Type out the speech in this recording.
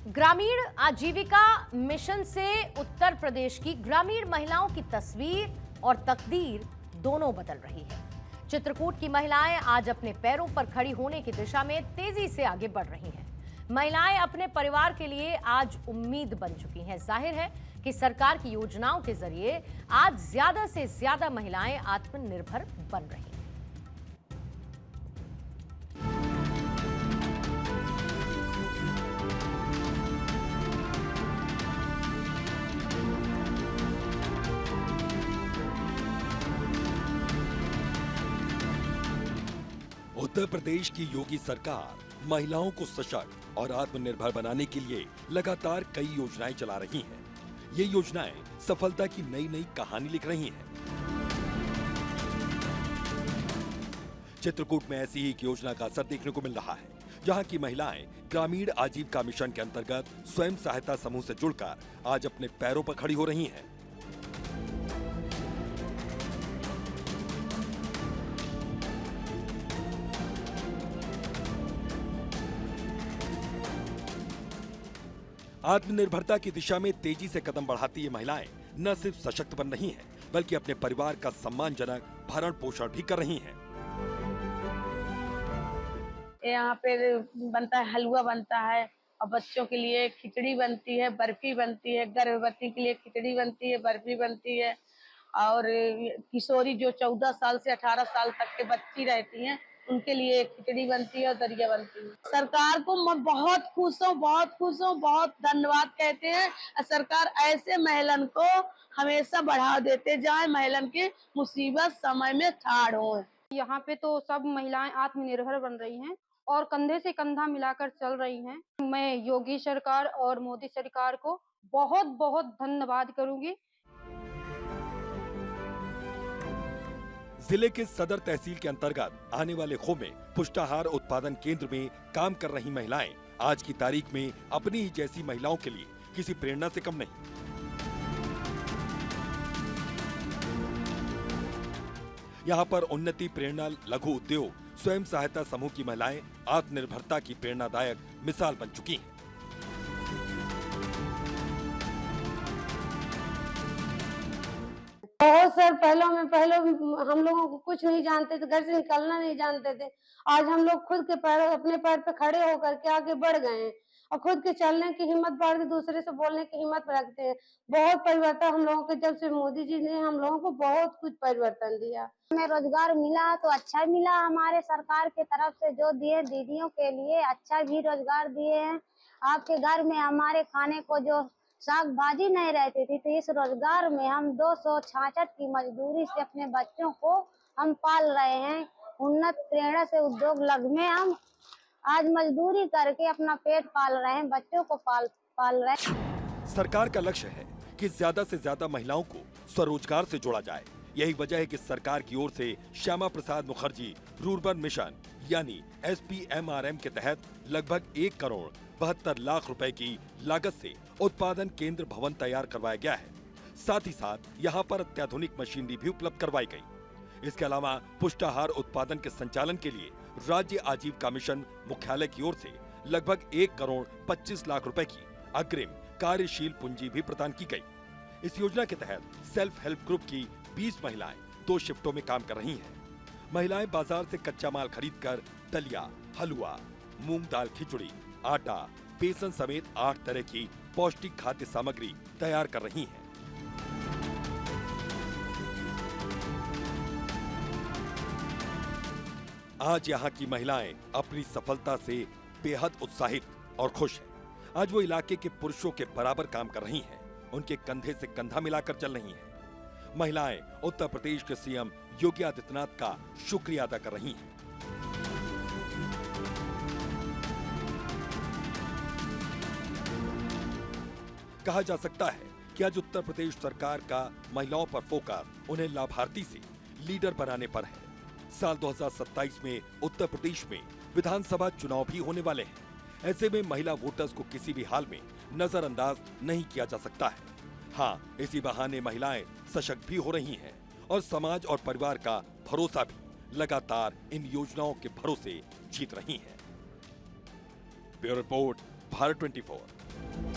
ग्रामीण आजीविका मिशन से उत्तर प्रदेश की ग्रामीण महिलाओं की तस्वीर और तकदीर दोनों बदल रही है। चित्रकूट की महिलाएं आज अपने पैरों पर खड़ी होने की दिशा में तेजी से आगे बढ़ रही हैं। महिलाएं अपने परिवार के लिए आज उम्मीद बन चुकी हैं। जाहिर है कि सरकार की योजनाओं के जरिए आज ज्यादा से ज्यादा महिलाएं आत्मनिर्भर बन रही हैं। उत्तर प्रदेश की योगी सरकार महिलाओं को सशक्त और आत्मनिर्भर बनाने के लिए लगातार कई योजनाएं चला रही हैं। ये योजनाएं सफलता की नई नई कहानी लिख रही हैं। चित्रकूट में ऐसी ही एक योजना का असर देखने को मिल रहा है, जहां की महिलाएं ग्रामीण आजीविका मिशन के अंतर्गत स्वयं सहायता समूह से जुड़कर आज अपने पैरों पर खड़ी हो रही हैं। आत्मनिर्भरता की दिशा में तेजी से कदम बढ़ाती ये महिलाएं न सिर्फ सशक्त बन रही हैं, बल्कि अपने परिवार का सम्मानजनक भरण पोषण भी कर रही हैं। यहाँ पे बनता है, हलवा बनता है और बच्चों के लिए खिचड़ी बनती है, बर्फी बनती है, गर्भवती के लिए खिचड़ी बनती है, बर्फी बनती है और किशोरी जो 14 साल से 18 साल तक के बच्ची रहती हैं उनके लिए खिचड़ी बनती है और दरिया बनती है। सरकार को मैं बहुत खुश हूँ, बहुत धन्यवाद कहते हैं। सरकार ऐसे महिलन को हमेशा बढ़ावा देते जाए, महिलन के मुसीबत समय में ठाड़ हो। यहाँ पे तो सब महिलाएं आत्मनिर्भर बन रही हैं और कंधे से कंधा मिलाकर चल रही हैं। मैं योगी सरकार और मोदी सरकार को बहुत बहुत धन्यवाद करूंगी। जिले के सदर तहसील के अंतर्गत आने वाले खो में पुष्टाहार उत्पादन केंद्र में काम कर रही महिलाएं आज की तारीख में अपनी ही जैसी महिलाओं के लिए किसी प्रेरणा से कम नहीं। यहाँ पर उन्नति प्रेरणा लघु उद्योग स्वयं सहायता समूह की महिलाएं आत्मनिर्भरता की प्रेरणादायक मिसाल बन चुकी हैं। बहुत सर पहले हम लोगों को कुछ नहीं जानते थे, घर से निकलना नहीं जानते थे। आज हम लोग खुद के पैर अपने पैर पे खड़े होकर के आगे बढ़ गए हैं और खुद के चलने की हिम्मत बढ़ के दूसरे से बोलने की हिम्मत रखते हैं। बहुत परिवर्तन हम लोगों के, जब से मोदी जी ने हम लोगों को बहुत कुछ परिवर्तन दिया। हमें रोजगार मिला तो अच्छा मिला, हमारे सरकार के तरफ से जो दिए दीदियों के लिए अच्छा भी रोजगार दिए हैं। आपके घर में हमारे खाने को जो साग भाजी नहीं रहती थी, तो इस रोजगार में हम 266 की मजदूरी से अपने बच्चों को हम पाल रहे हैं। उन्नत प्रेरणा से उद्योग लग में हम आज मजदूरी करके अपना पेट पाल रहे हैं, बच्चों को पाल रहे हैं। सरकार का लक्ष्य है कि ज्यादा से ज्यादा महिलाओं को स्वरोजगार से जोड़ा जाए। यही वजह है कि सरकार की ओर से श्यामा प्रसाद मुखर्जी रूरबन मिशन यानी SPMRM के तहत लगभग 1,72,00,000 रुपए की लागत से उत्पादन केंद्र भवन तैयार करवाया गया है। साथ ही साथ यहाँ पर अत्याधुनिक मशीनरी भी उपलब्ध करवाई गई। इसके अलावा पुष्टाहार उत्पादन के संचालन के लिए राज्य आजीविका मिशन मुख्यालय की ओर से लगभग 1,25,00,000 रुपए की अग्रिम कार्यशील पूंजी भी प्रदान की गई। इस योजना के तहत सेल्फ हेल्प ग्रुप की 20 महिलाएं 2 शिफ्टों में काम कर रही हैं। महिलाएं बाजार से कच्चा माल खरीदकर दलिया, हलवा, मूंग दाल खिचड़ी, आटा, बेसन समेत 8 तरह की पौष्टिक खाद्य सामग्री तैयार कर रही हैं। आज यहाँ की महिलाएं अपनी सफलता से बेहद उत्साहित और खुश हैं। आज वो इलाके के पुरुषों के बराबर काम कर रही हैं, उनके कंधे से कंधा मिलाकर चल रही हैं। महिलाएं उत्तर प्रदेश के CM योगी आदित्यनाथ का शुक्रिया अदा कर रही हैं। कहा जा सकता है कि आज उत्तर प्रदेश सरकार का महिलाओं पर फोकस उन्हें लाभार्थी से लीडर बनाने पर है। साल 2027 में उत्तर प्रदेश में विधानसभा चुनाव भी होने वाले हैं। ऐसे में महिला वोटर्स को किसी भी हाल में नजरअंदाज नहीं किया जा सकता है। हाँ, इसी बहाने महिलाएं सशक्त भी हो रही हैं और समाज और परिवार का भरोसा भी लगातार इन योजनाओं के भरोसे जीत रही हैं। Bureau report, Bharat 24। है।